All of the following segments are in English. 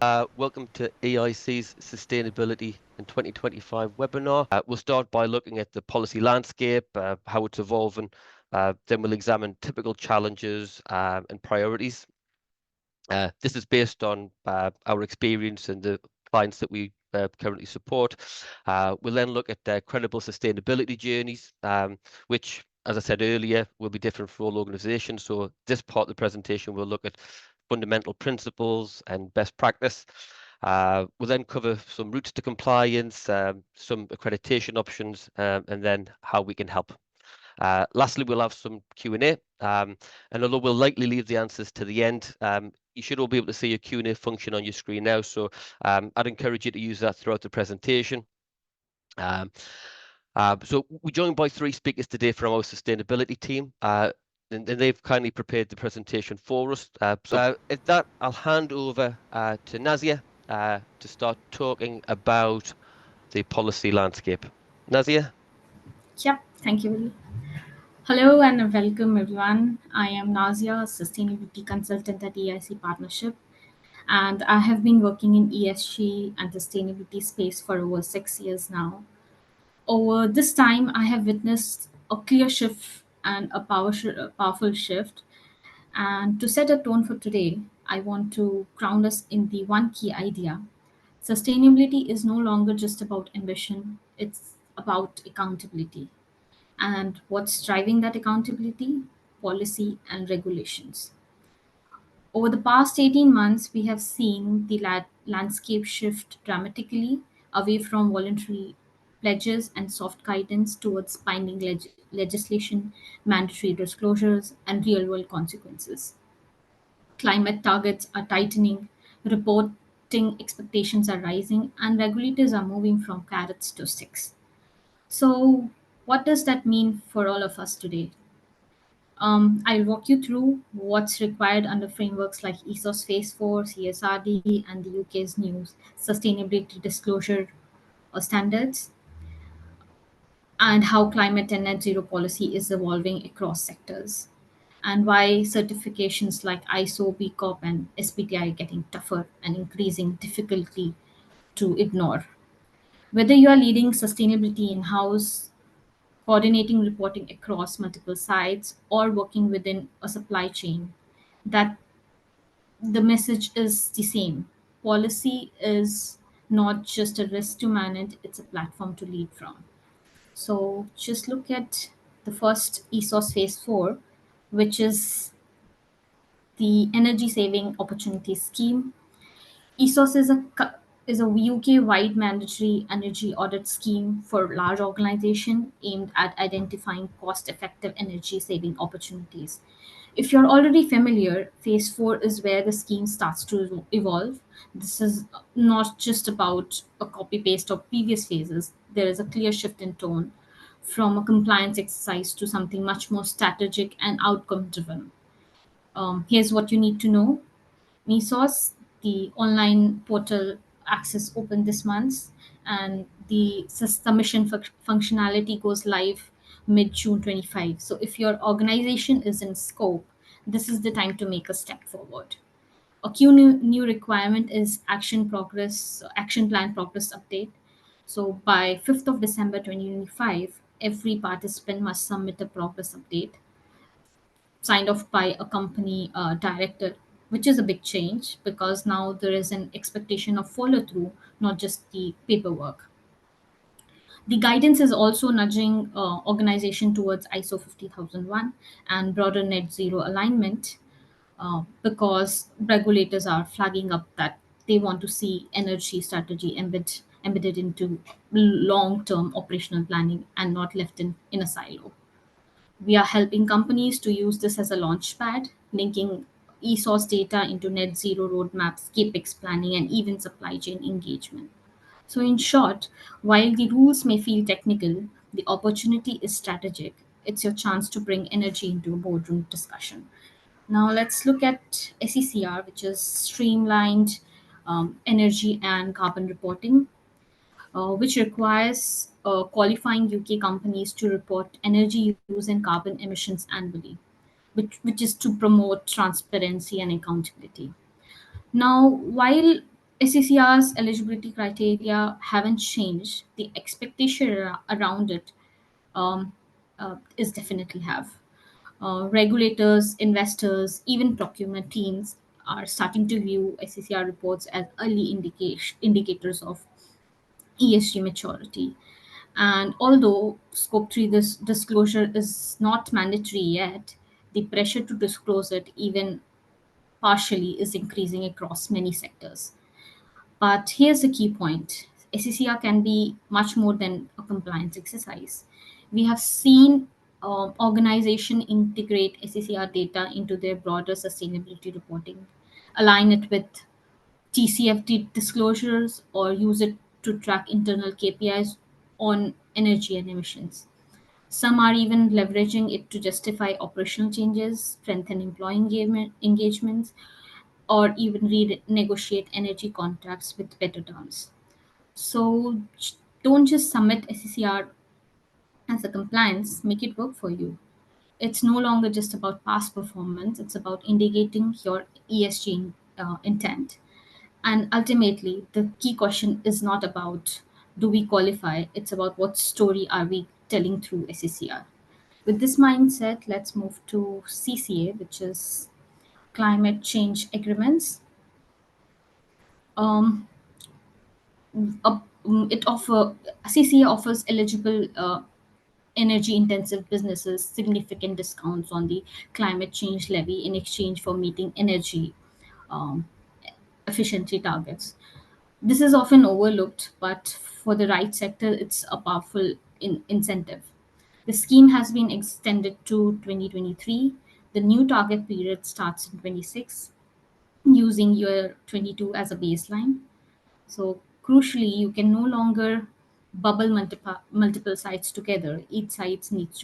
Welcome to EIC's Sustainability in 2025 webinar. We'll start by looking at the policy landscape, how it's evolving. Then we'll examine typical challenges and priorities. This is based on our experience and the clients that we currently support. We'll then look at credible sustainability journeys, which, as I said earlier, will be different for all organizations. So this part of the presentation will look at fundamental principles and best practice. We'll then cover some routes to compliance, some accreditation options, and then how we can help. Lastly, we'll have some Q&A, and although we'll likely leave the answers to the end, you should all be able to see your Q&A function on your screen now, so I'd encourage you to use that throughout the presentation. So we're joined by 3 speakers today from our sustainability team, and they've kindly prepared the presentation for us. So at that, I'll hand over to Nazia to start talking about the policy landscape. Nazia? Yep, thank you, Willie. Hello and welcome everyone. I am Nazia, Sustainability Consultant at EIC Partnership, and I have been working in ESG and sustainability space for over 6 years now. Over this time, I have witnessed a clear shift and a powerful shift. And to set a tone for today, I want to ground us in the one key idea. Sustainability is no longer just about ambition, it's about accountability. And what's driving that accountability? Policy and regulations. Over the past 18 months, we have seen the landscape shift dramatically away from voluntary pledges and soft guidance towards binding legislation, mandatory disclosures, and real world consequences. Climate targets are tightening, reporting expectations are rising, and regulators are moving from carrots to sticks. So, what does that mean for all of us today? I'll walk you through what's required under frameworks like ESOS Phase 4, CSRD, and the UK's new sustainability disclosure standards, and how climate and net zero policy is evolving across sectors, and why certifications like ISO, B Corp, and SBTi are getting tougher and increasing difficulty to ignore. Whether you are leading sustainability in house, coordinating reporting across multiple sites, or working within a supply chain, that the message is the same. Policy is not just a risk to manage, it's a platform to lead from. So just look at the first ESOS Phase 4, which is the Energy Saving Opportunity Scheme. ESOS is a UK-wide mandatory energy audit scheme for large organizations aimed at identifying cost-effective energy-saving opportunities. If you're already familiar, Phase 4 is where the scheme starts to evolve. This is not just about a copy-paste of previous phases. There is a clear shift in tone from a compliance exercise to something much more strategic and outcome-driven. Here's what you need to know. Mesos, the online portal access opened this month, and the submission functionality goes live mid June 25. So if your organization is in scope, this is the time to make a step forward. A key new requirement is action plan progress update. So by 5th of December 2025, every participant must submit a progress update signed off by a company director, which is a big change because now there is an expectation of follow through, not just the paperwork. The guidance is also nudging organization towards ISO 50001 and broader net zero alignment because regulators are flagging up that they want to see energy strategy embedded into long-term operational planning and not left in a silo. We are helping companies to use this as a launchpad, linking ESOS data into net zero roadmaps, capex planning, and even supply chain engagement. So, in short, while the rules may feel technical, the opportunity is strategic. It's your chance to bring energy into a boardroom discussion. Now, let's look at SECR, which is streamlined energy and carbon reporting, which requires qualifying UK companies to report energy use and carbon emissions annually, which is to promote transparency and accountability. Now, while SCCR's eligibility criteria haven't changed. The expectation around it um, is definitely have. Regulators, investors, even procurement teams are starting to view SCCR reports as early indicators of ESG maturity. And although Scope 3 this disclosure is not mandatory yet, the pressure to disclose it, even partially, is increasing across many sectors. But here's the key point: SCCR can be much more than a compliance exercise. We have seen organizations integrate SCCR data into their broader sustainability reporting, align it with TCFD disclosures, or use it to track internal KPIs on energy and emissions. Some are even leveraging it to justify operational changes, strengthen employee engagements, or even renegotiate energy contracts with better terms. So don't just submit SCCR as a compliance, make it work for you. It's no longer just about past performance, it's about indicating your ESG intent. And ultimately, the key question is not about do we qualify, it's about what story are we telling through SCCR. With this mindset, let's move to CCA, which is climate change agreements. Um, it offer CCA offers eligible energy intensive businesses significant discounts on the climate change levy in exchange for meeting energy um, efficiency targets. This is often overlooked, but for the right sector, it's a powerful incentive. The scheme has been extended to 2023. The new target period starts in 26, using year 22 as a baseline. So crucially, you can no longer bubble multiple sites together. Each site needs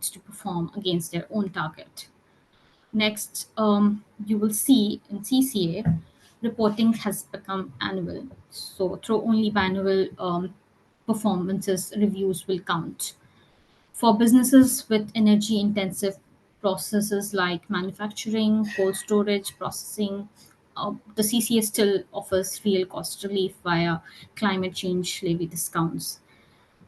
to perform against their own target. Next, you will see in CCA, reporting has become annual. So through only biannual performances reviews will count. For businesses with energy intensive processes like manufacturing, cold storage, processing, the CCA still offers real cost relief via climate change levy discounts.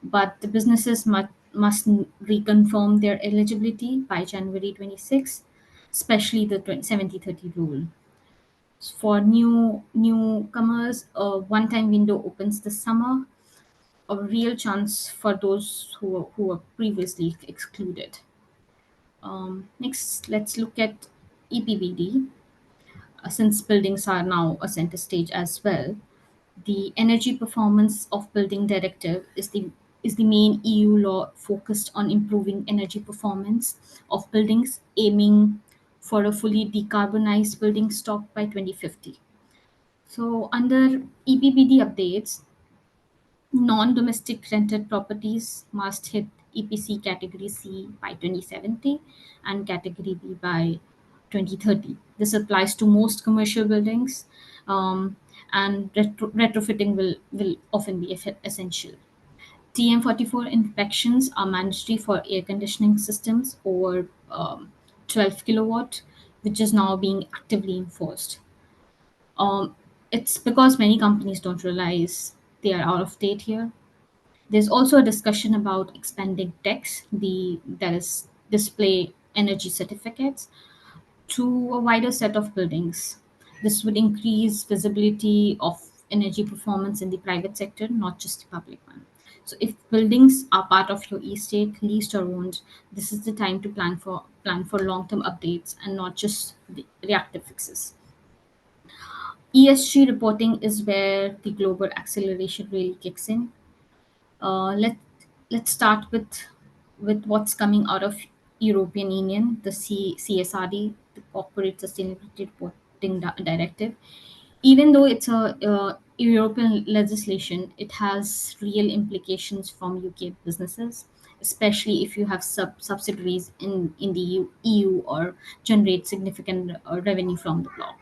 But the businesses must reconfirm their eligibility by January 26, especially the 70/30 rule. For newcomers, a one-time window opens this summer, a real chance for those who were previously excluded. Next, let's look at EPBD. Since buildings are now a center stage as well, the Energy Performance of Building Directive is the main EU law focused on improving energy performance of buildings, aiming for a fully decarbonized building stock by 2050. So, under EPBD updates, non-domestic rented properties must hit EPC Category C by 2070 and Category B by 2030. This applies to most commercial buildings, and retrofitting will often be essential. TM44 inspections are mandatory for air conditioning systems over 12 kilowatt, which is now being actively enforced. Um, it's because many companies don't realize they are out of date here. There's also a discussion about expanding DEX, that is display energy certificates, to a wider set of buildings. This would increase visibility of energy performance in the private sector, not just the public one. So if buildings are part of your estate, leased or owned, this is the time to plan for long-term updates and not just the reactive fixes. ESG reporting is where the global acceleration really kicks in. Let's start with what's coming out of European Union, the CSRD, the Corporate Sustainability Reporting Directive. Even though it's a European legislation, it has real implications from UK businesses, especially if you have subsidiaries in the EU or generate significant revenue from the bloc.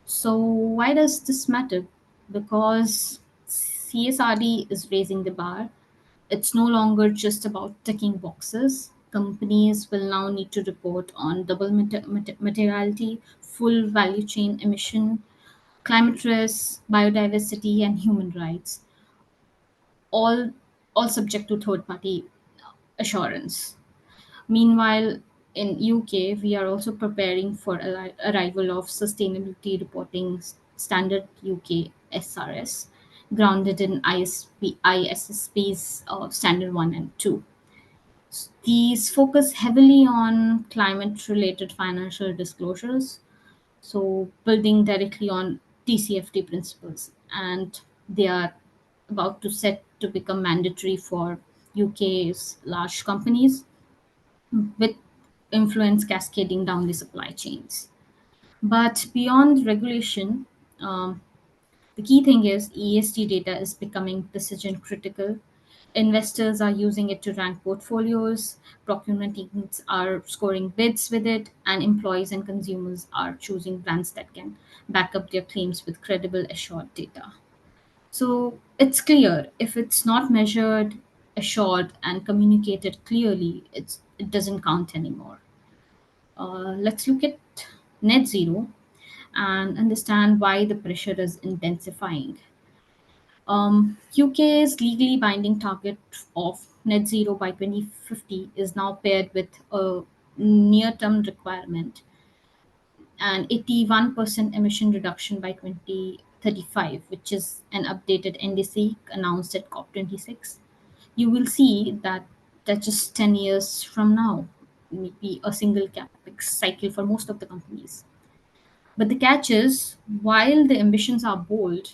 So why does this matter? Because CSRD is raising the bar. It's no longer just about ticking boxes. Companies will now need to report on double materiality, full value chain emission, climate risk, biodiversity, and human rights, all all subject to third party assurance. Meanwhile, in UK, we are also preparing for arrival of sustainability reporting standard UK SRS, grounded in ISSP's standard 1 and 2. These focus heavily on climate-related financial disclosures, so building directly on TCFD principles, and they are about to set to become mandatory for UK's large companies with influence cascading down the supply chains. But beyond regulation, um, the key thing is ESG data is becoming decision critical. Investors are using it to rank portfolios, procurement teams are scoring bids with it, and employees and consumers are choosing brands that can back up their claims with credible, assured data. So it's clear if it's not measured, assured, and communicated clearly, it doesn't count anymore. Let's look at net zero and understand why the pressure is intensifying. UK's legally binding target of net zero by 2050 is now paired with a near term requirement, an 81% emission reduction by 2035, which is an updated NDC announced at COP26. You will see that just 10 years from now, maybe a single capex cycle for most of the companies. But the catch is, while the ambitions are bold,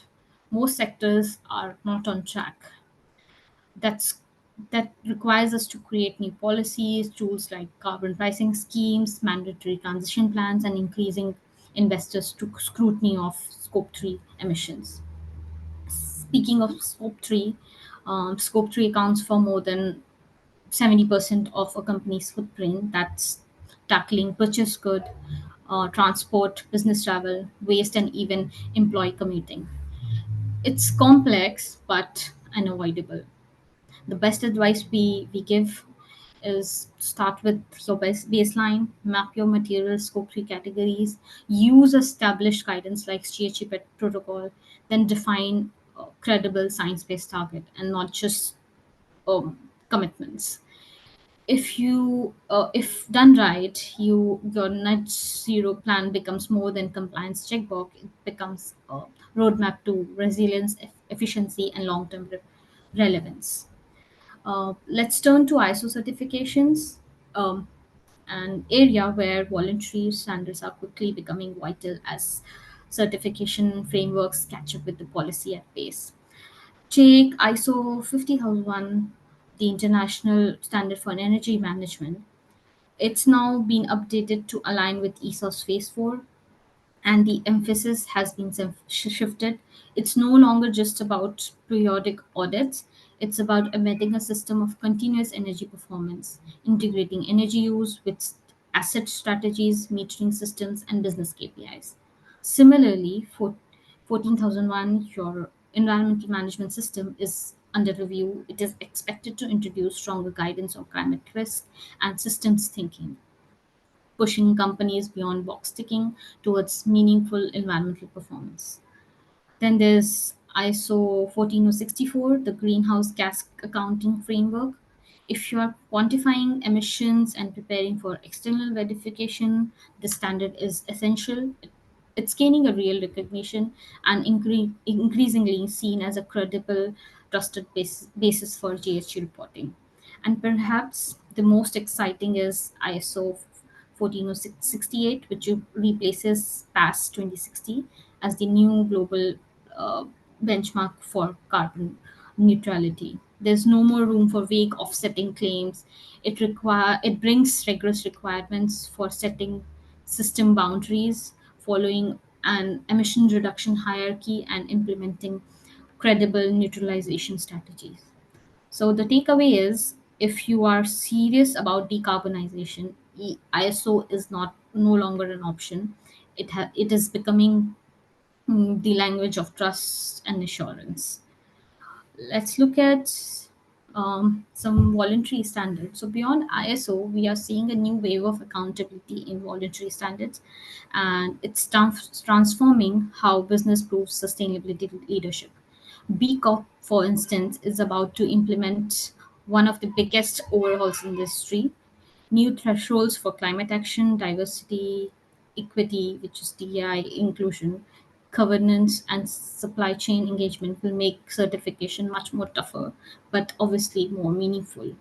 most sectors are not on track. That's that requires us to create new policies, tools like carbon pricing schemes, mandatory transition plans, and increasing investors to scrutiny of scope 3 emissions. Speaking of scope 3 accounts for more than 70% of a company's footprint. That's tackling purchase good, transport, business travel, waste, and even employee commuting. It's complex but unavoidable. The best advice we give is start with your baseline, map your material scope 3 categories, use established guidance like GHG protocol, then define credible science based target and not just commitments. If done right, your net zero plan becomes more than compliance checkbox. It becomes a roadmap to resilience, efficiency, and long-term relevance. Let's turn to ISO certifications, um, an area where voluntary standards are quickly becoming vital as certification frameworks catch up with the policy at pace. Take ISO 50001, the international standard for energy management. It's now been updated to align with ESO's Phase 4, and the emphasis has been shifted. It's no longer just about periodic audits, it's about embedding a system of continuous energy performance, integrating energy use with asset strategies, metering systems, and business KPIs. Similarly, for 14001, your environmental management system is under review. It is expected to introduce stronger guidance on climate risk and systems thinking, pushing companies beyond box ticking towards meaningful environmental performance. Then there's ISO 14064, the greenhouse gas accounting framework. If you are quantifying emissions and preparing for external verification, the standard is essential. It's gaining a real recognition and increasingly seen as a credible, trusted basis for GHG reporting. And perhaps the most exciting is ISO 14068, which replaces PAS 2060 as the new global uh, benchmark for carbon neutrality. There's no more room for vague offsetting claims. It brings rigorous requirements for setting system boundaries, following an emission reduction hierarchy, and implementing credible neutralization strategies. So the takeaway is, if you are serious about decarbonization, ISO is not no longer an option. It is becoming the language of trust and assurance. Let's look at some voluntary standards. So beyond ISO, we are seeing a new wave of accountability in voluntary standards, and it's transforming how business proves sustainability leadership. B Corp, for instance, is about to implement one of the biggest overhauls in the industry. New thresholds for climate action, diversity, equity, which is DEI, inclusion, governance, and supply chain engagement will make certification much more tougher, but obviously more meaningful.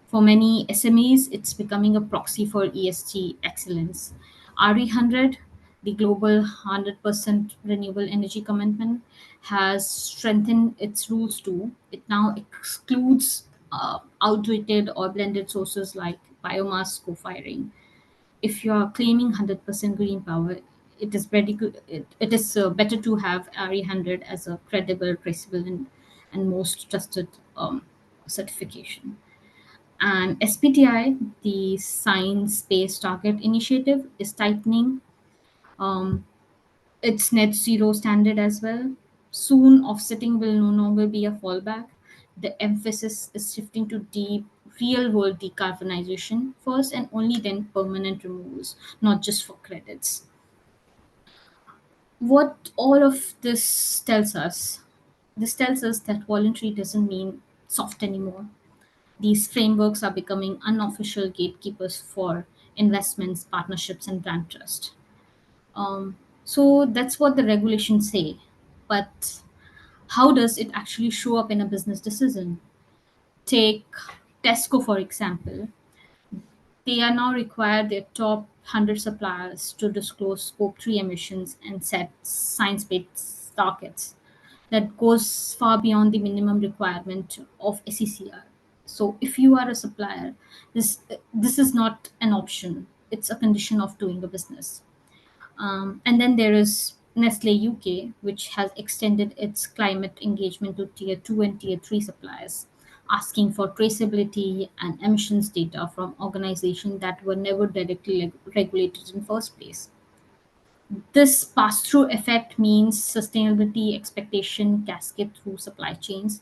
For many SMEs, it's becoming a proxy for ESG excellence. RE100, the global 100% renewable energy commitment, has strengthened its rules too. It now excludes outdated or blended sources like biomass co-firing. If you are claiming 100% green power, it is very good. It is better to have RE100 as a credible, traceable, and most trusted certification. And SBTI, the Science Based Target Initiative, is tightening its net zero standard as well. Soon, offsetting will no longer be a fallback. The emphasis is shifting to deep, real world decarbonization first and only then permanent removals, not just for credits. What all of this tells us? This tells us that voluntary doesn't mean soft anymore. These frameworks are becoming unofficial gatekeepers for investments, partnerships, and brand trust. So that's what the regulations say. But how does it actually show up in a business decision? Take Tesco, for example. They are now required their top 100 suppliers to disclose Scope 3 emissions and set science-based targets that goes far beyond the minimum requirement of SECR. So if you are a supplier, this is not an option. It's a condition of doing a business. And then there is Nestle UK, which has extended its climate engagement to tier 2 and tier 3 suppliers, asking for traceability and emissions data from organizations that were never directly regulated in first place. This pass-through effect means sustainability expectation cascade through supply chains.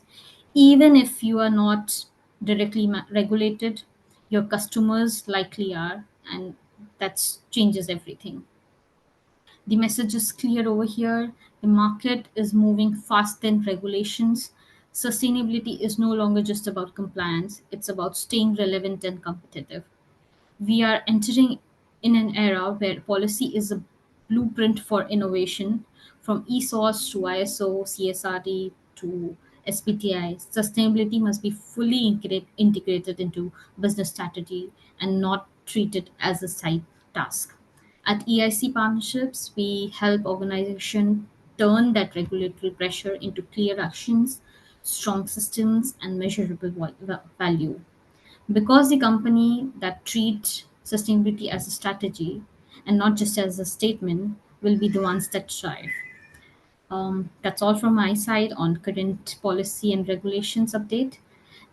Even if you are not directly regulated, your customers likely are, and that changes everything. The message is clear over here. The market is moving fast than regulations. Sustainability is no longer just about compliance, it's about staying relevant and competitive. We are entering in an era where policy is a blueprint for innovation, from ESOS to ISO, CSRD to SBTI. Sustainability must be fully integrated into business strategy and not treated as a side task. At EIC Partnerships, we help organizations turn that regulatory pressure into clear actions, strong systems, and measurable value. Because the company that treat sustainability as a strategy and not just as a statement will be the ones that thrive. That's all from my side on current policy and regulations update.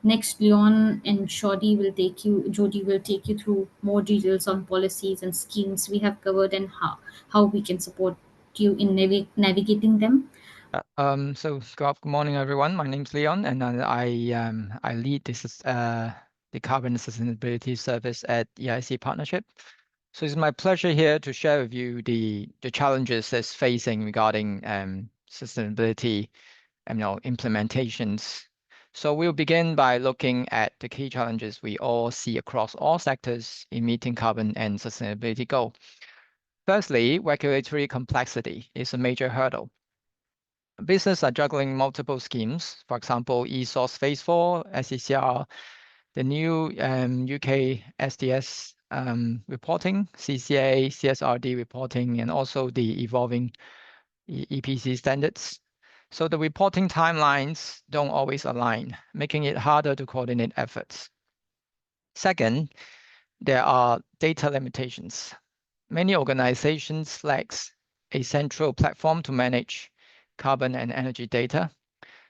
Next, Leon and Jodie will take you through more details on policies and schemes we have covered and how we can support you in navigating them. Good morning, everyone. My name's Leon, and I lead the carbon sustainability service at EIC Partnership. So it's my pleasure here to share with you the challenges that's facing regarding sustainability and implementations. So we'll begin by looking at the key challenges we all see across all sectors in meeting carbon and sustainability goal. Firstly, regulatory complexity is a major hurdle. Businesses are juggling multiple schemes, for example, ESOS Phase 4, SECR, the new UK SDS reporting, CCA, CSRD reporting, and also the evolving EPC standards. So the reporting timelines don't always align, making it harder to coordinate efforts. Second, there are data limitations. Many organizations lack a central platform to manage carbon and energy data.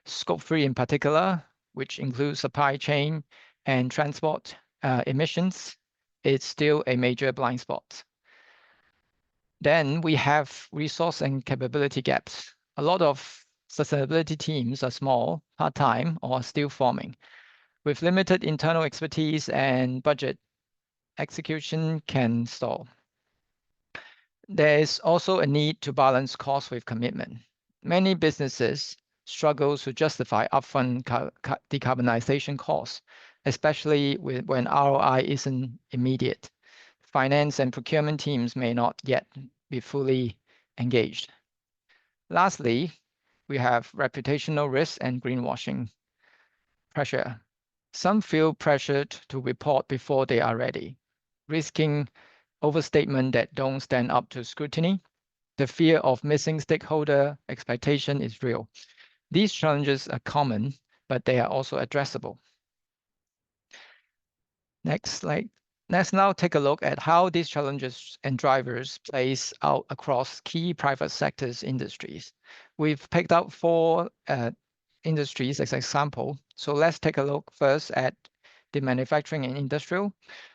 Scope 3 in particular, which includes supply chain and transport emissions, is still a major blind spot. Then we have resource and capability gaps. A lot of sustainability teams are small, part-time, or still forming. With limited internal expertise and budget, execution can stall. There is also a need to balance cost with commitment. Many businesses struggle to justify upfront decarbonization costs, especially when ROI isn't immediate. Finance and procurement teams may not yet be fully engaged. Lastly, we have reputational risk and greenwashing pressure. Some feel pressured to report before they are ready, risking overstatement that don't stand up to scrutiny. The fear of missing stakeholder expectation is real. These challenges are common, but they are also addressable. Next slide. Let's now take a look at how these challenges and drivers plays out across key private sectors industries. We've picked out 4 industries as example. So let's take a look first at the manufacturing and industrial.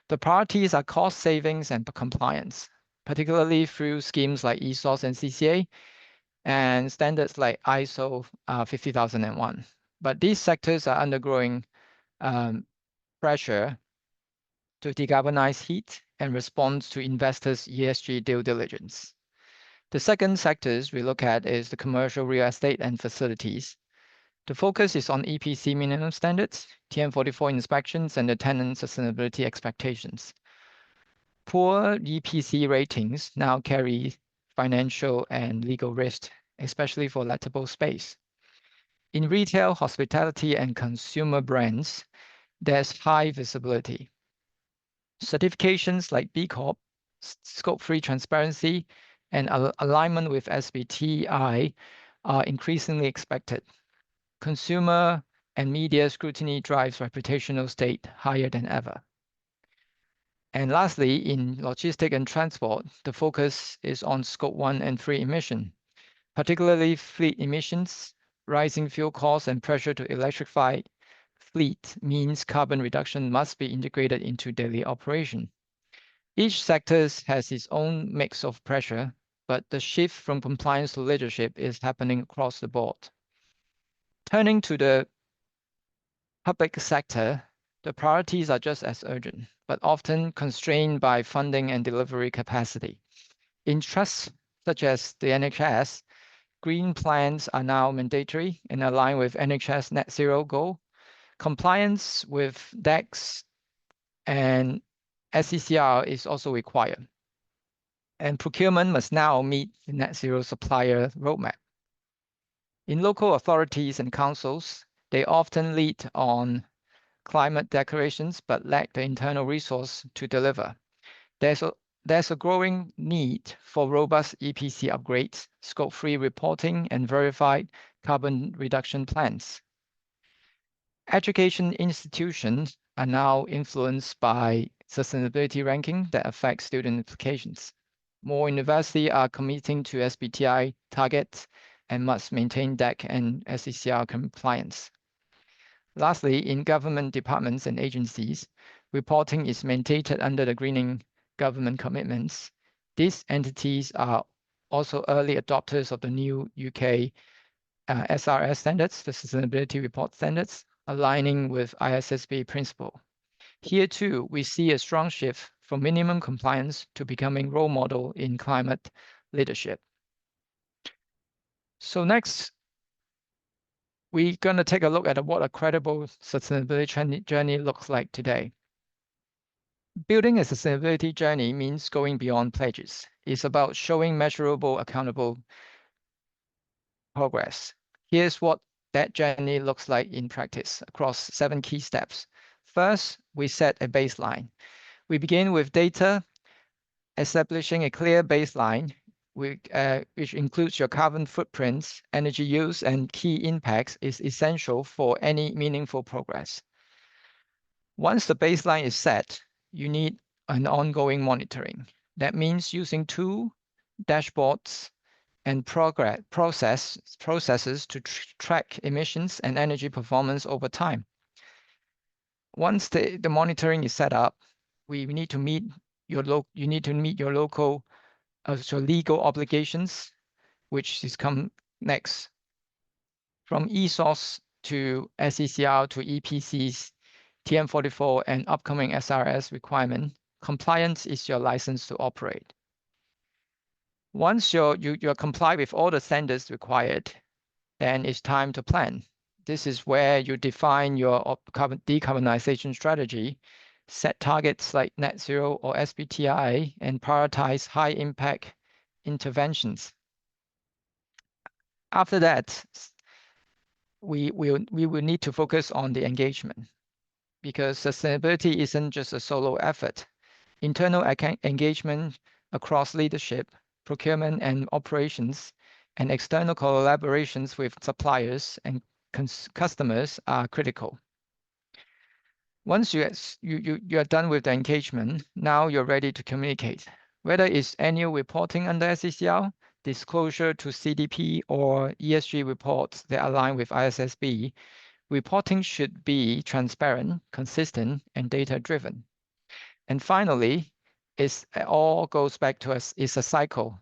The priorities are cost savings and compliance, particularly through schemes like ESOS and CCA and standards like ISO 50001. But these sectors are undergoing pressure to decarbonize heat and respond to investors' ESG due diligence. The second sectors we look at is the commercial real estate and facilities. The focus is on EPC minimum standards, TM44 inspections, and the tenant sustainability expectations. Poor EPC ratings now carry financial and legal risk, especially for lettable space. In retail, hospitality, and consumer brands, there's high visibility. Certifications like B Corp, Scope 3 transparency, and alignment with SBTi are increasingly expected. Consumer and media scrutiny drives reputational state higher than ever. And lastly, in logistics and transport, the focus is on Scope 1 and 3 emission, particularly fleet emissions. Rising fuel costs and pressure to electrify fleet means carbon reduction must be integrated into daily operation. Each sector has its own mix of pressure, but the shift from compliance to leadership is happening across the board. Turning to the public sector, the priorities are just as urgent, but often constrained by funding and delivery capacity. In trusts such as the NHS, green plans are now mandatory and align with NHS net zero goal. Compliance with DEX and SCCR is also required. And procurement must now meet the net zero supplier roadmap. In local authorities and councils, they often lead on climate declarations but lack the internal resource to deliver. There's a growing need for robust EPC upgrades, Scope 3 reporting, and verified carbon reduction plans. Education institutions are now influenced by sustainability ranking that affects student applications. More universities are committing to SBTi targets and must maintain DEC and SCCR compliance. Lastly, in government departments and agencies, reporting is mandated under the greening government commitments. These entities are also early adopters of the new UK SRS standards, the Sustainability Report Standards, aligning with ISSB principle. Here too, we see a strong shift from minimum compliance to becoming role model in climate leadership. So next, we're going to take a look at what a credible sustainability journey looks like today. Building a sustainability journey means going beyond pledges. It's about showing measurable, accountable progress. Here's what that journey looks like in practice across 7 key steps. First, we set a baseline. We begin with data, establishing a clear baseline, which includes your carbon footprints, energy use, and key impacts, is essential for any meaningful progress. Once the baseline is set, you need an ongoing monitoring. That means using dashboards, and processes to track emissions and energy performance over time. Once the monitoring is set up, you need to meet your local legal obligations, which is come next. From ESOS to SCCR to EPCs, TM44, and upcoming SRS requirement, compliance is your license to operate. Once you comply with all the standards required, then it's time to plan. This is where you define your decarbonization strategy, set targets like net zero or SBTi, and prioritize high impact interventions. After that, we will need to focus on the engagement, because sustainability isn't just a solo effort. Internal engagement across leadership, procurement and operations, and external collaborations with suppliers and customers are critical. Once you are done with the engagement, now you're ready to communicate. Whether it's annual reporting under SECL, disclosure to CDP, or ESG reports that align with ISSB, reporting should be transparent, consistent, and data-driven. And finally, it all goes back to it's a cycle.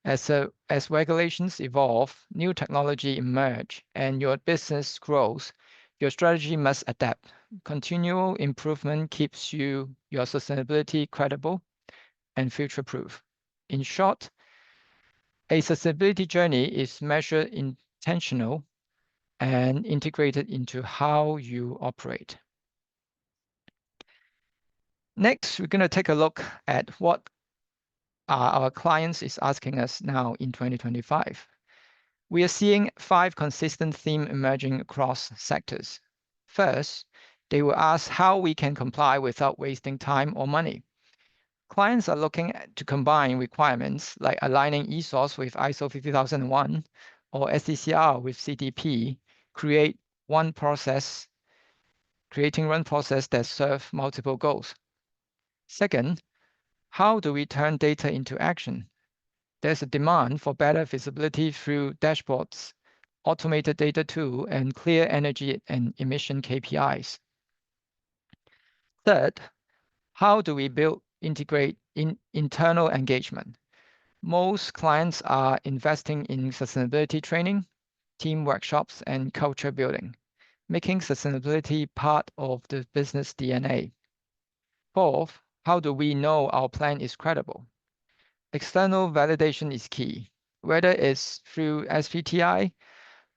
As regulations evolve, new technology emerge, and your business grows, your strategy must adapt. Continual improvement keeps your sustainability credible and future-proof. In short, a sustainability journey is measured, intentional, and integrated into how you operate. Next, we're going to take a look at what our clients is asking us now in 2025. We are seeing 5 consistent themes emerging across sectors. First, they will ask how we can comply without wasting time or money. Clients are looking to combine requirements like aligning ESOS with ISO 50001 or SDCR with CDP, creating one process that serves multiple goals. Second, how do we turn data into action? There's a demand for better visibility through dashboards, automated data tool, and clear energy and emission KPIs. Third, how do we integrate internal engagement? Most clients are investing in sustainability training, team workshops, and culture building, making sustainability part of the business DNA. Fourth, how do we know our plan is credible? External validation is key, whether it's through SBTi,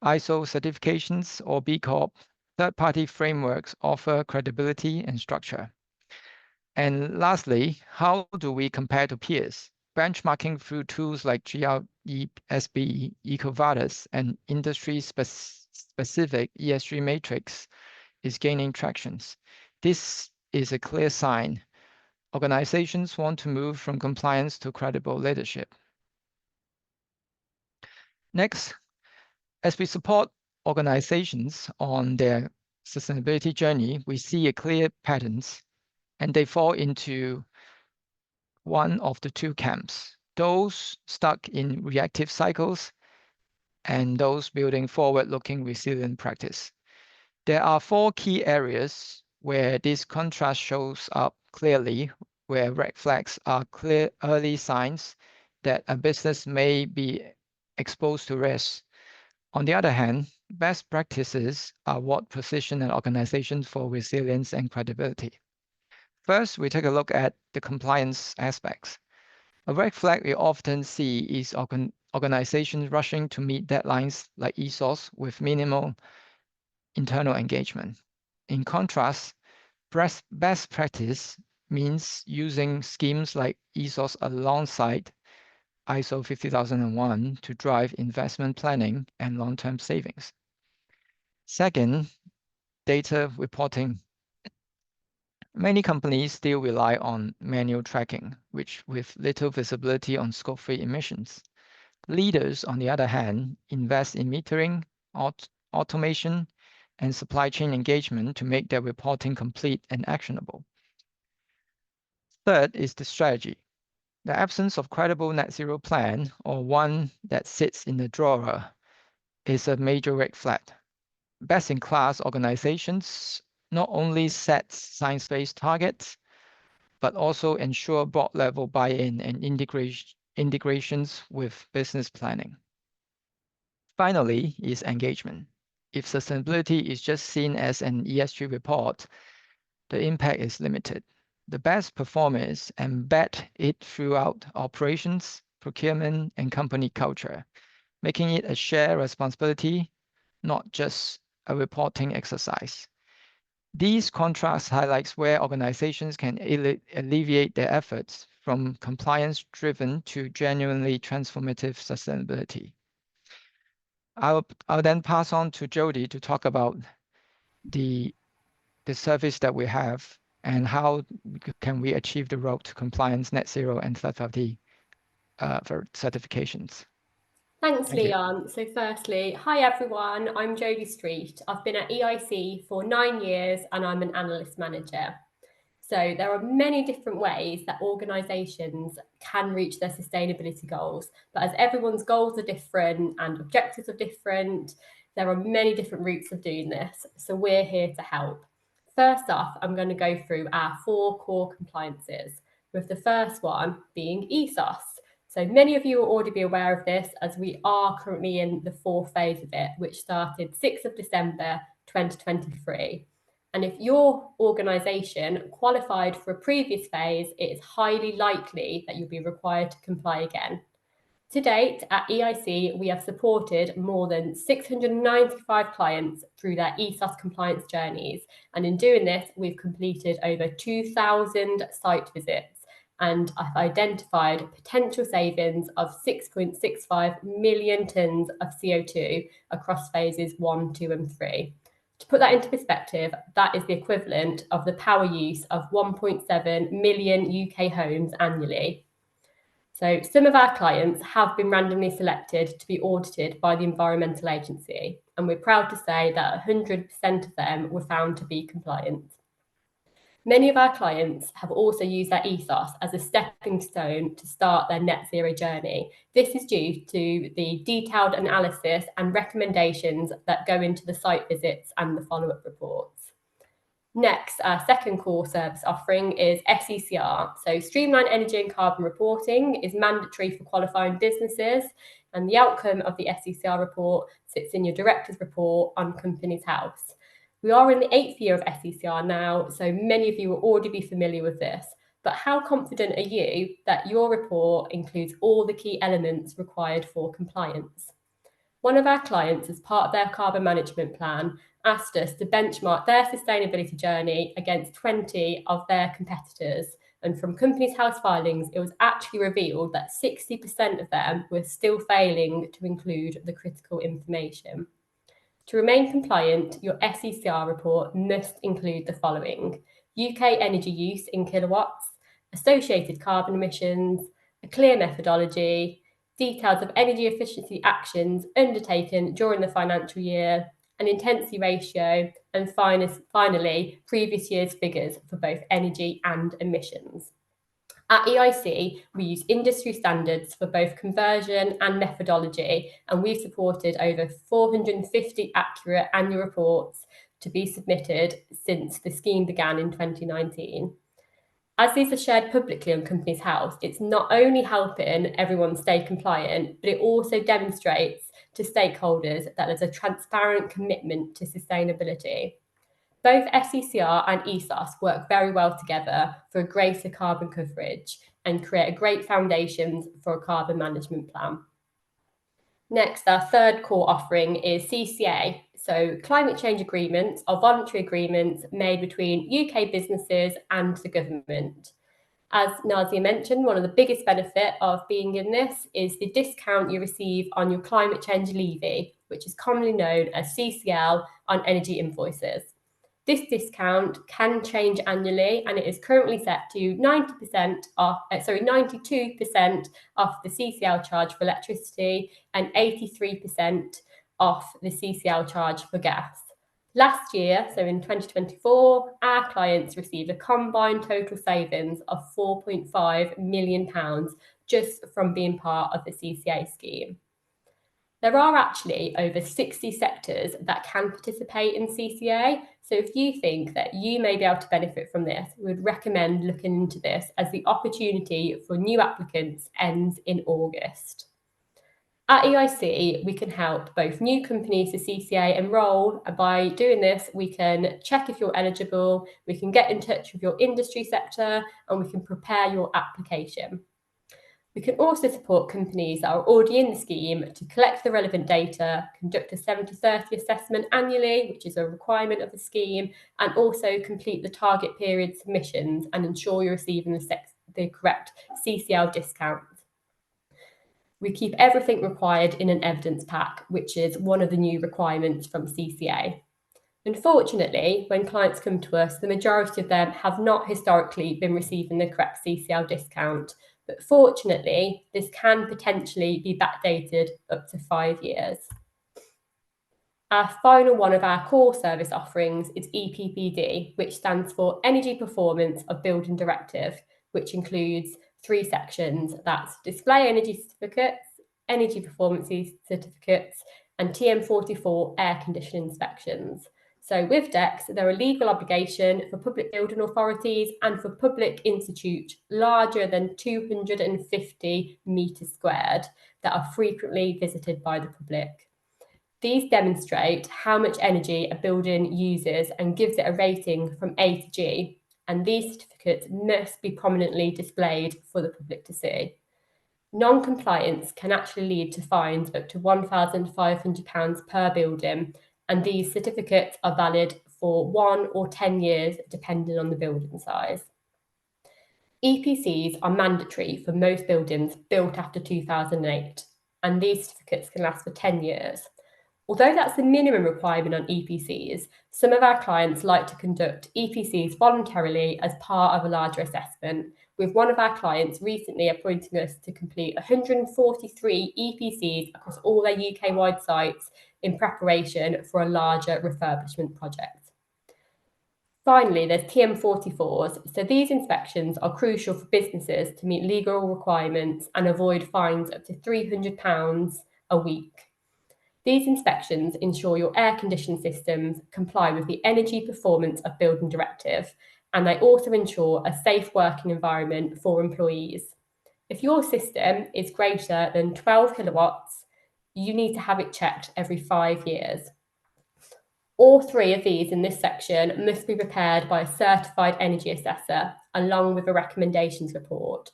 ISO certifications, or B Corp. Third-party frameworks offer credibility and structure. And lastly, how do we compare to peers? Benchmarking through tools like GRESB, EcoVadis, and industry-specific ESG matrix is gaining traction. This is a clear sign organizations want to move from compliance to credible leadership. Next, as we support organizations on their sustainability journey, we see a clear patterns, and they fall into one of the 2 camps: those stuck in reactive cycles and those building forward-looking resilient practice. There are 4 key areas where this contrast shows up clearly, where red flags are clear early signs that a business may be exposed to risk. On the other hand, best practices are what position an organization for resilience and credibility. First, we take a look at the compliance aspects. A red flag we often see is organizations rushing to meet deadlines like ESOS with minimal internal engagement. In contrast, best practice means using schemes like ESOS alongside ISO 50001 to drive investment planning and long-term savings. Second, data reporting. Many companies still rely on manual tracking, with little visibility on Scope 3 emissions. Leaders, on the other hand, invest in metering, automation, and supply chain engagement to make their reporting complete and actionable. Third is the strategy. The absence of credible net zero plan, or one that sits in the drawer, is a major red flag. Best-in-class organizations not only set science-based targets, but also ensure board-level buy-in and integrations with business planning. Finally is engagement. If sustainability is just seen as an ESG report, the impact is limited. The best performers embed it throughout operations, procurement, and company culture, making it a shared responsibility, not just a reporting exercise. These contrasts highlights where organizations can alleviate their efforts from compliance-driven to genuinely transformative sustainability. I'll then pass on to Jodie to talk about the service that we have and how can we achieve the road to compliance, net zero, and third-party for certifications. Thanks, Thank you. Leon. So firstly, hi everyone, I'm Jodie Street. I've been at EIC for 9 years and I'm an analyst manager. So there are many different ways that organisations can reach their sustainability goals, but as everyone's goals are different and objectives are different, there are many different routes of doing this. So we're here to help. First off, I'm going to go through our 4 core compliances, with the first one being ESOS. So many of you will already be aware of this, as we are currently in the 4th phase of it, which started 6th of December 2023. And if your organisation qualified for a previous phase, it is highly likely that you'll be required to comply again. To date, at EIC, we have supported more than 695 clients through their ESOS compliance journeys. And in doing this, we've completed over 2,000 site visits and I've identified potential savings of 6.65 million tonnes of CO2 across phases 1, 2 and 3. To put that into perspective, that is the equivalent of the power use of 1.7 million UK homes annually. So some of our clients have been randomly selected to be audited by the Environmental Agency, and we're proud to say that 100% of them were found to be compliant. Many of our clients have also used their ESOS as a stepping stone to start their net zero journey. This is due to the detailed analysis and recommendations that go into the site visits and the follow-up reports. Next, our second core service offering is SECR. So streamlined energy and carbon reporting is mandatory for qualifying businesses, and the outcome of the SECR report sits in your director's report on Companies House. We are in the 8th year of SECR now, so many of you will already be familiar with this. But how confident are you that your report includes all the key elements required for compliance? One of our clients, as part of their carbon management plan, asked us to benchmark their sustainability journey against 20 of their competitors. And from Companies House filings, it was actually revealed that 60% of them were still failing to include the critical information. To remain compliant, your SECR report must include the following: UK energy use in kilowatts, associated carbon emissions, a clear methodology, details of energy efficiency actions undertaken during the financial year, an intensity ratio, and finally, previous year's figures for both energy and emissions. At EIC, we use industry standards for both conversion and methodology, and we've supported over 450 accurate annual reports to be submitted since the scheme began in 2019. As these are shared publicly on Companies House, it's not only helping everyone stay compliant, but it also demonstrates to stakeholders that there's a transparent commitment to sustainability. Both SECR and ESOS work very well together for a greater carbon coverage and create a great foundation for a carbon management plan. Next, our third core offering is CCA. So climate change agreements are voluntary agreements made between UK businesses and the government. As Nazia mentioned, one of the biggest benefits of being in this is the discount you receive on your climate change levy, which is commonly known as CCL on energy invoices. This discount can change annually, and it is currently set to 92% off the CCL charge for electricity and 83% off the CCL charge for gas. Last year, so in 2024, our clients received a combined total savings of £4.5 million just from being part of the CCA scheme. There are actually over 60 sectors that can participate in CCA. So if you think that you may be able to benefit from this, we would recommend looking into this, as the opportunity for new applicants ends in August. At EIC, we can help both new companies to CCA enrol, and by doing this, we can check if you're eligible, we can get in touch with your industry sector, and we can prepare your application. We can also support companies that are already in the scheme to collect the relevant data, conduct a 70/30 assessment annually, which is a requirement of the scheme, and also complete the target period submissions and ensure you're receiving the correct CCL discount. We keep everything required in an evidence pack, which is one of the new requirements from CCA. Unfortunately, when clients come to us, the majority of them have not historically been receiving the correct CCL discount, but fortunately, this can potentially be backdated up to 5 years. Our final one of our core service offerings is EPBD, which stands for Energy Performance of Building Directive, which includes 3 sections. That's display energy certificates, energy performance certificates, and TM44 air conditioning inspections. So with DECs, they're a legal obligation for public building authorities and for public institutes larger than 250 metres squared that are frequently visited by the public. These demonstrate how much energy a building uses and gives it a rating from A to G, and these certificates must be prominently displayed for the public to see. Non-compliance can actually lead to fines up to £1,500 per building, and these certificates are valid for 1 or 10 years, depending on the building size. EPCs are mandatory for most buildings built after 2008, and these certificates can last for 10 years. Although that's the minimum requirement on EPCs, some of our clients like to conduct EPCs voluntarily as part of a larger assessment, with one of our clients recently appointing us to complete 143 EPCs across all their UK-wide sites in preparation for a larger refurbishment project. Finally, there's TM44s. So these inspections are crucial for businesses to meet legal requirements and avoid fines up to £300 a week. These inspections ensure your air conditioning systems comply with the Energy Performance of Building Directive, and they also ensure a safe working environment for employees. If your system is greater than 12 kilowatts, you need to have it checked every 5 years. All 3 of these in this section must be prepared by a certified energy assessor, along with a recommendations report.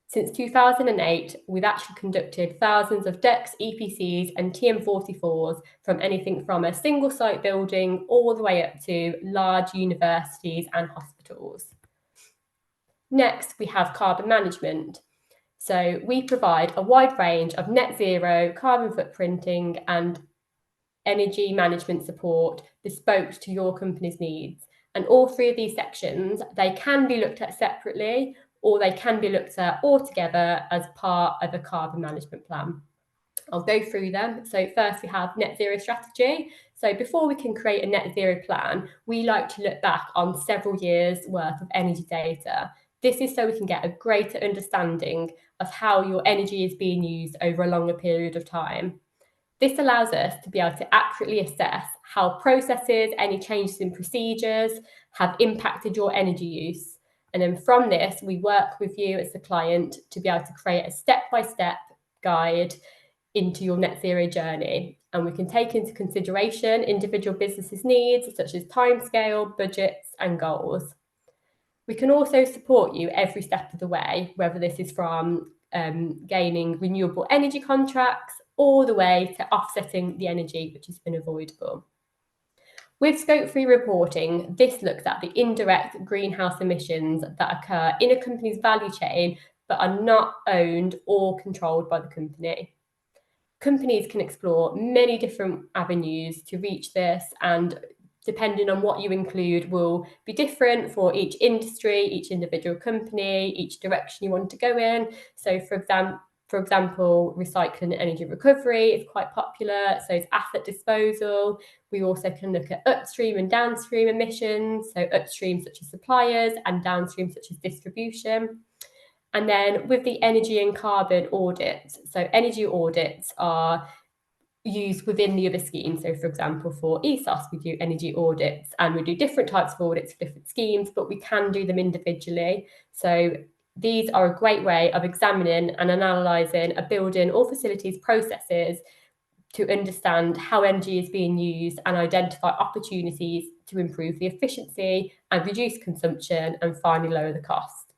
Since 2008, we've actually conducted thousands of DECs, EPCs, and TM44s from anything from a single site building all the way up to large universities and hospitals. Next, we have carbon management. So we provide a wide range of net zero, carbon footprinting, and energy management support bespoke to your company's needs. And all 3 of these sections, they can be looked at separately, or they can be looked at all together as part of a carbon management plan. I'll go through them. So first we have net zero strategy. So before we can create a net zero plan, we like to look back on several years worth of energy data. This is so we can get a greater understanding of how your energy is being used over a longer period of time. This allows us to be able to accurately assess how processes, any changes in procedures have impacted your energy use. And then from this, we work with you as the client to be able to create a step-by-step guide into your net zero journey. And we can take into consideration individual businesses' needs, such as timescale, budgets, and goals. We can also support you every step of the way, whether this is from gaining renewable energy contracts all the way to offsetting the energy which is unavoidable. With Scope 3 reporting, this looks at the indirect greenhouse emissions that occur in a company's value chain but are not owned or controlled by the company. Companies can explore many different avenues to reach this, and depending on what you include will be different for each industry, each individual company, each direction you want to go in. So for example, recycling and energy recovery is quite popular, so is asset disposal. We also can look at upstream and downstream emissions, so upstream such as suppliers and downstream such as distribution. And then with the energy and carbon audits, so energy audits are used within the other schemes. So for example, for ESOS, we do energy audits, and we do different types of audits for different schemes, but we can do them individually. So These are a great way of examining and analysing a building or facilities processes to understand how energy is being used and identify opportunities to improve the efficiency and reduce consumption and finally lower the cost.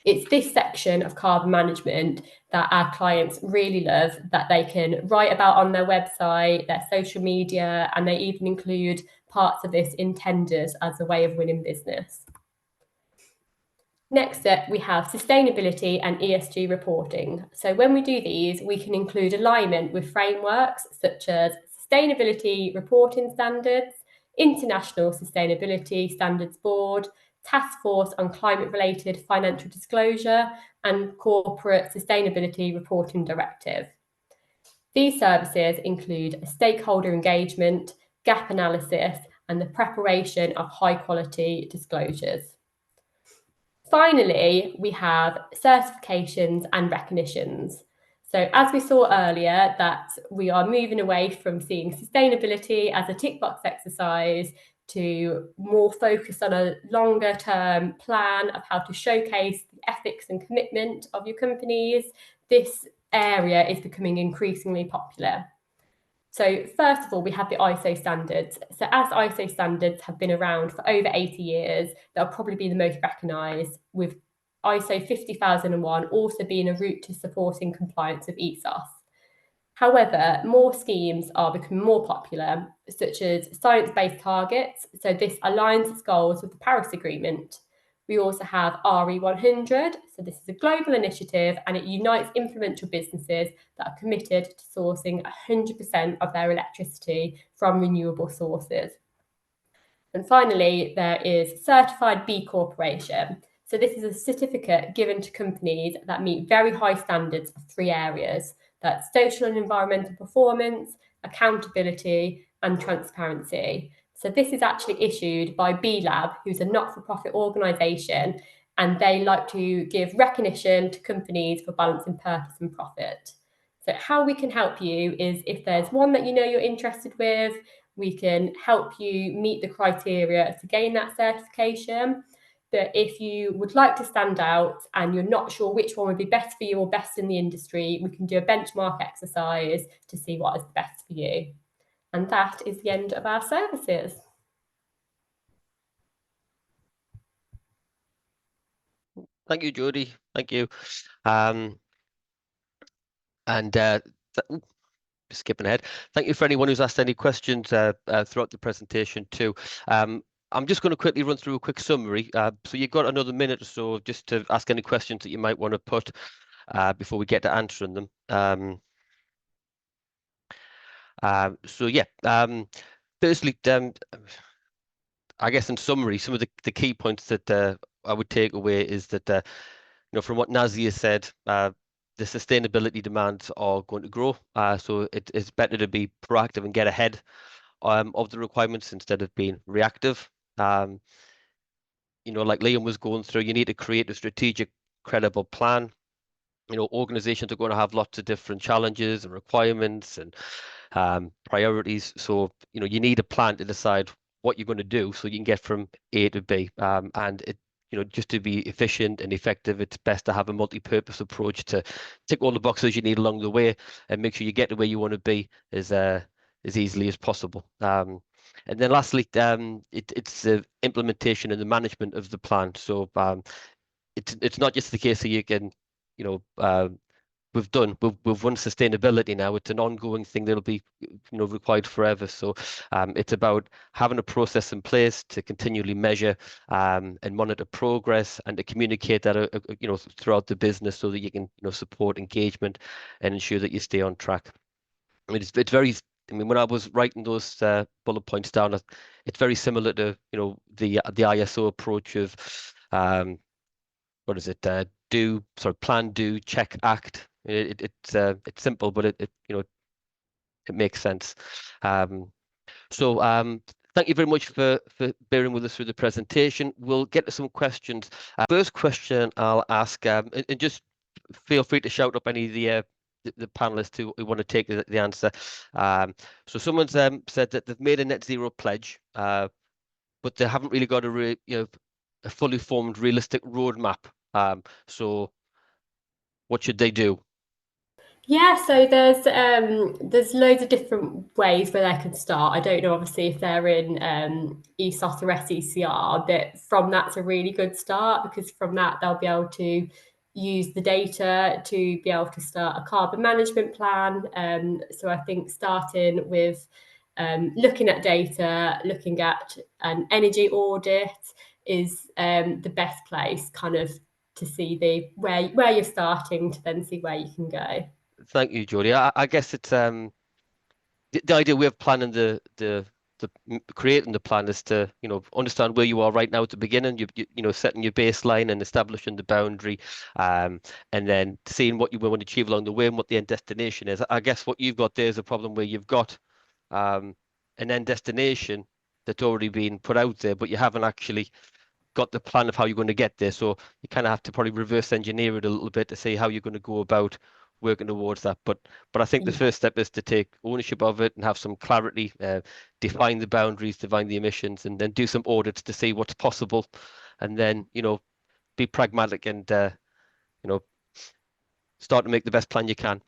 It's this section of carbon management that our clients really love, that they can write about on their website, their social media, and they even include parts of this in tenders as a way of winning business. Next up, we have sustainability and ESG reporting. So when we do these, we can include alignment with frameworks such as Sustainability Reporting Standards, International Sustainability Standards Board, Task Force on Climate-Related Financial Disclosure, and Corporate Sustainability Reporting Directive. These services include stakeholder engagement, gap analysis, and the preparation of high-quality disclosures. Finally, we have certifications and recognitions. So as we saw earlier, that we are moving away from seeing sustainability as a tick box exercise to more focused on a longer term plan of how to showcase the ethics and commitment of your companies. This area is becoming increasingly popular. So first of all, we have the ISO standards. So as ISO standards have been around for over 80 years, they'll probably be the most recognised, with ISO 50001 also being a route to supporting compliance with ESOS. However, more schemes are becoming more popular, such as science-based targets. So this aligns its goals with the Paris Agreement. We also have RE100. So this is a global initiative and it unites influential businesses that are committed to sourcing 100% of their electricity from renewable sources. And finally, there is Certified B Corporation. So this is a certificate given to companies that meet very high standards of 3 areas. That's social and environmental performance, accountability, and transparency. So this is actually issued by B Lab, who's a not-for-profit organisation, and they like to give recognition to companies for balancing purpose and profit. So how we can help you is, if there's one that you know you're interested with, we can help you meet the criteria to gain that certification. But if you would like to stand out and you're not sure which one would be best for you or best in the industry, we can do a benchmark exercise to see what is best for you. And that is the end of our services. Thank you, Jodie. Thank you. Skipping ahead. Thank you for anyone who's asked any questions throughout the presentation too. I'm just going to quickly run through a quick summary. So you've got another minute or so just to ask any questions that you might want to put before we get to answering them. So yeah, firstly, I guess in summary, some of the key points that I would take away is that, you know, from what Nazia said, the sustainability demands are going to grow. So it's better to be proactive and get ahead of the requirements instead of being reactive. You know, like Liam was going through, you need to create a strategic, credible plan. You know, organizations are going to have lots of different challenges and requirements and priorities. So, you know, you need a plan to decide what you're going to do so you can get from A to B. And it, you know, just to be efficient and effective, it's best to have a multi-purpose approach to tick all the boxes you need along the way and make sure you get to where you want to be as easily as possible. And then lastly, it's the implementation and the management of the plan. So it's not just the case that you can, you know, we've won sustainability now. It's an ongoing thing that'll be, you know, required forever. So it's about having a process in place to continually measure and monitor progress and to communicate that you know, throughout the business so that you can, you know, support engagement and ensure that you stay on track. I mean, it's very. I mean, when I was writing those bullet points down, it's very similar to, you know, the ISO approach of what is it? Plan, do, check, act. It's simple, but it you know, it makes sense. So thank you very much for bearing with us through the presentation. We'll get to some questions. First question I'll ask, and just feel free to shout up any of the panelists who want to take the answer. So someone's said that they've made a net zero pledge, but they haven't really got a fully formed, realistic roadmap So what should they do? Yeah, so there's loads of different ways where they can start. I don't know, obviously, if they're in ESOS or SECR, but from that's a really good start, because from that they'll be able to use the data to be able to start a carbon management plan. So I think starting with looking at data, looking at an energy audit is the best place kind of to see where you're starting, to then see where you can go. Thank you, Jodie. I guess it's the idea with planning the creating the plan is to understand where you are right now at the beginning. You setting your baseline and establishing the boundary, and then seeing what you want to achieve along the way and what the end destination is. I guess what you've got there is a problem where you've got an end destination that's already been put out there, but you haven't actually got the plan of how you're going to get there. So you kind of have to probably reverse engineer it a little bit to see how you're going to go about working towards that. But I think the first step is to take ownership of it and have some clarity, define the boundaries, define the emissions, and then do some audits to see what's possible, and then be pragmatic and start to make the best plan you can.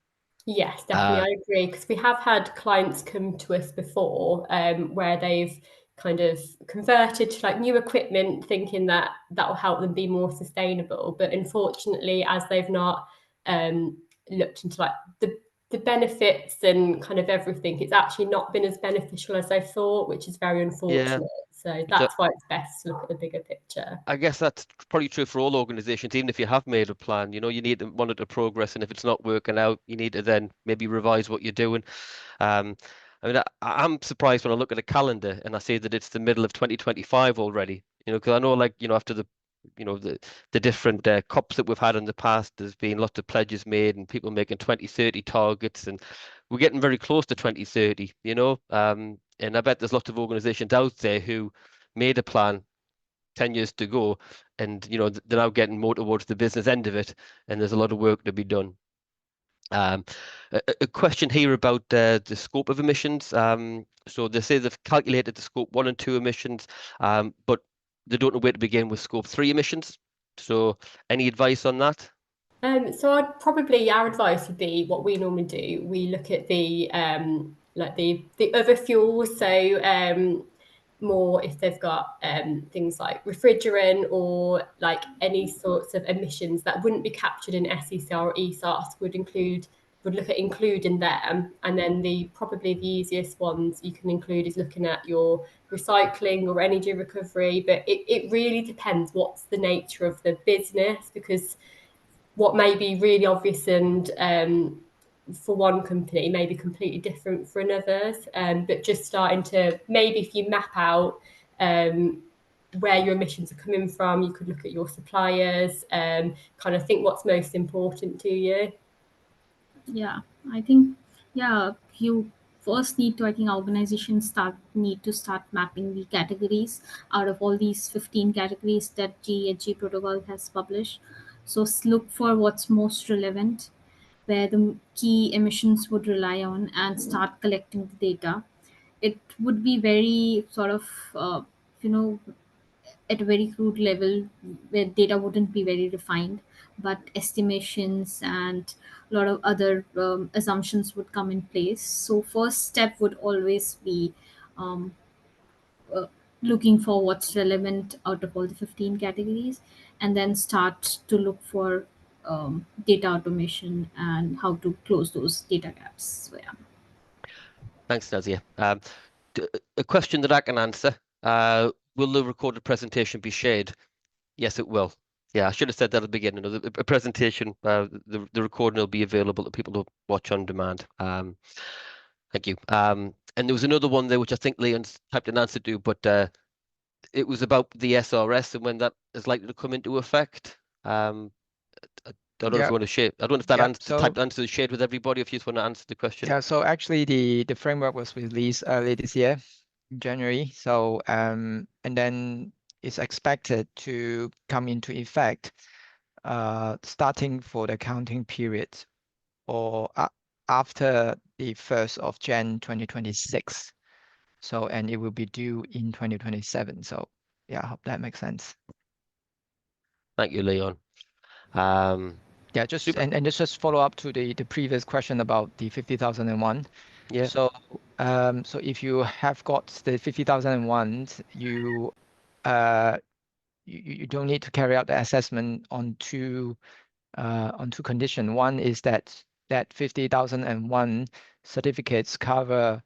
Yes, definitely, I agree, because we have had clients come to us before where they've kind of converted to like new equipment, thinking that will help them be more sustainable. But unfortunately, as they've not looked into like the benefits and kind of everything, it's actually not been as beneficial as they thought, which is very unfortunate. Yeah. So that's why it's best to look at the bigger picture. I guess that's probably true for all organizations. Even if you have made a plan, you need to monitor progress, and if it's not working out, you need to then maybe revise what you're doing. I mean, I'm surprised when I look at a calendar and I see that it's the middle of 2025 already. Because I know, like, after the different COPs that we've had in the past, there's been lots of pledges made and people making 2030 targets, and we're getting very close to 2030. And I bet there's lots of organizations out there who made a plan 10 years to go, and they're now getting more towards the business end of it, and there's a lot of work to be done. A question here about the scope of emissions. So they say they've calculated the scope 1 and 2 emissions, but they don't know where to begin with scope 3 emissions. So any advice on that? So our advice would be what we normally do. We look at the other fuels. So more if they've got things like refrigerant or like any sorts of emissions that wouldn't be captured in SECR or ESOS would look at including them. And then probably the easiest ones you can include is looking at your recycling or energy recovery. But it really depends what's the nature of the business, because what may be really obvious and for one company may be completely different for another's. But just starting to, maybe if you map out where your emissions are coming from, you could look at your suppliers, kind of think what's most important to you. Yeah, I think, you first need to, I think organizations need to start mapping the categories out of all these 15 categories that GHG protocol has published. So look for what's most relevant, where the key emissions would rely on, and start collecting the data. It would be very sort of, you know, at a very crude level where data wouldn't be very refined, but estimations and a lot of other assumptions would come in place. So first step would always be um, uh, looking for what's relevant out of all the 15 categories, and then start to look for data automation and how to close those data gaps. So yeah. Thanks, Nazia. A question that I can answer. Will the recorded presentation be shared? Yes, it will. Yeah, I should have said that at the beginning. A presentation, the recording will be available to people to watch on demand. Thank you. And there was another one there which I think Leon's typed an answer to, but it was about the SRS and when that is likely to come into effect. I don't know if you want to share. I don't know if that typed answer is shared with everybody. If you just want to answer the question. Yeah. So actually, the framework was released early this year, in January. So and then it's expected to come into effect starting for the accounting period or after the 1st of January 2026. So, and it will be due in 2027. So yeah, I hope that makes sense. Thank you, Leon. Yeah, just super. and just follow up to the previous question about the 50,001. Yeah. So so if you have got the 50,001, you you don't need to carry out the assessment on two conditions. One is that 50,001 certificates cover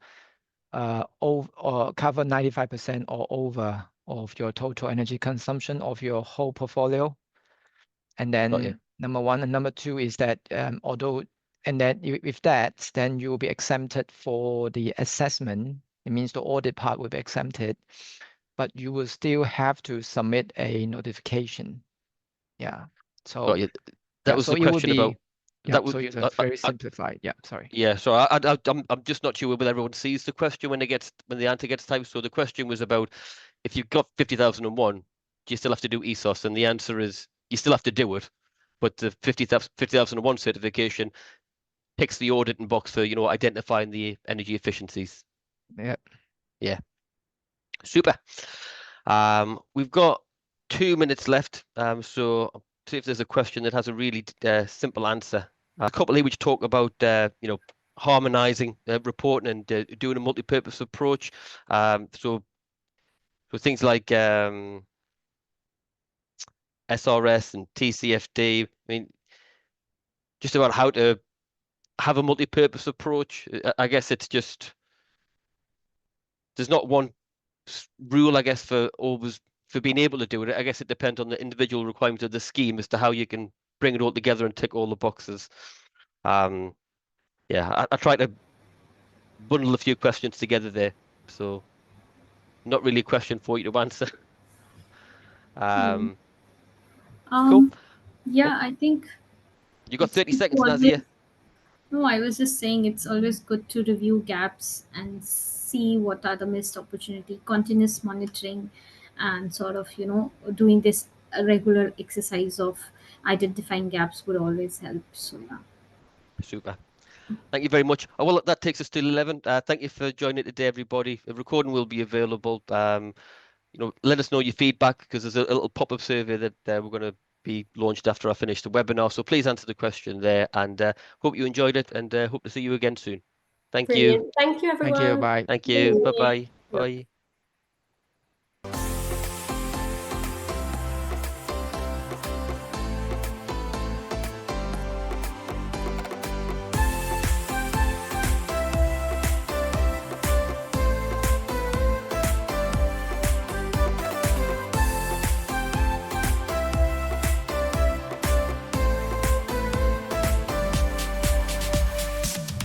or cover 95% or over of your total energy consumption of your whole portfolio. And Got you. then number one, and number two is that although, and then with that, then you will be exempted for the assessment. It means the audit part will be exempted, but you will still have to submit a notification. Yeah. So Got you. That yeah, was so the it would question be about. yeah. That was So it's very simplified. Yeah. Sorry. yeah. So I'm just not sure whether everyone sees the question when the answer gets typed. So the question was about if you've got 50,001, do you still have to do ESOS? And the answer is you still have to do it, but the 50,001 certification ticks the auditing box for identifying the energy efficiencies. Yeah. Yeah. Super. We've got 2 minutes left. So I'll see if there's a question that has a really simple answer. A couple here which talk about harmonizing reporting and doing a multi-purpose approach. So things like SRS and TCFD. I mean, just about how to have a multi-purpose approach. I guess it's just there's not one rule, I guess, for being able to do it. I guess it depends on the individual requirements of the scheme as to how you can bring it all together and tick all the boxes. Yeah, I tried to bundle a few questions together there, so not really a question for you to answer. Cool. Yeah, I think You got it's 30 good to seconds, always. Nazia. No, I was just saying it's always good to review gaps and see what are the missed opportunity, continuous monitoring, and sort of doing this regular exercise of identifying gaps would always help. So yeah. Super. Thank you very much. Oh, well, that takes us to 11. Thank you for joining today, everybody. The recording will be available. Let us know your feedback because there's a little pop-up survey that we're going to be launched after I finish the webinar. So please answer the question there, and hope you enjoyed it, and hope to see you again soon. Thank you. Brilliant. Thank you, everyone. Thank you. Bye. Thank you. Bye-bye. Bye.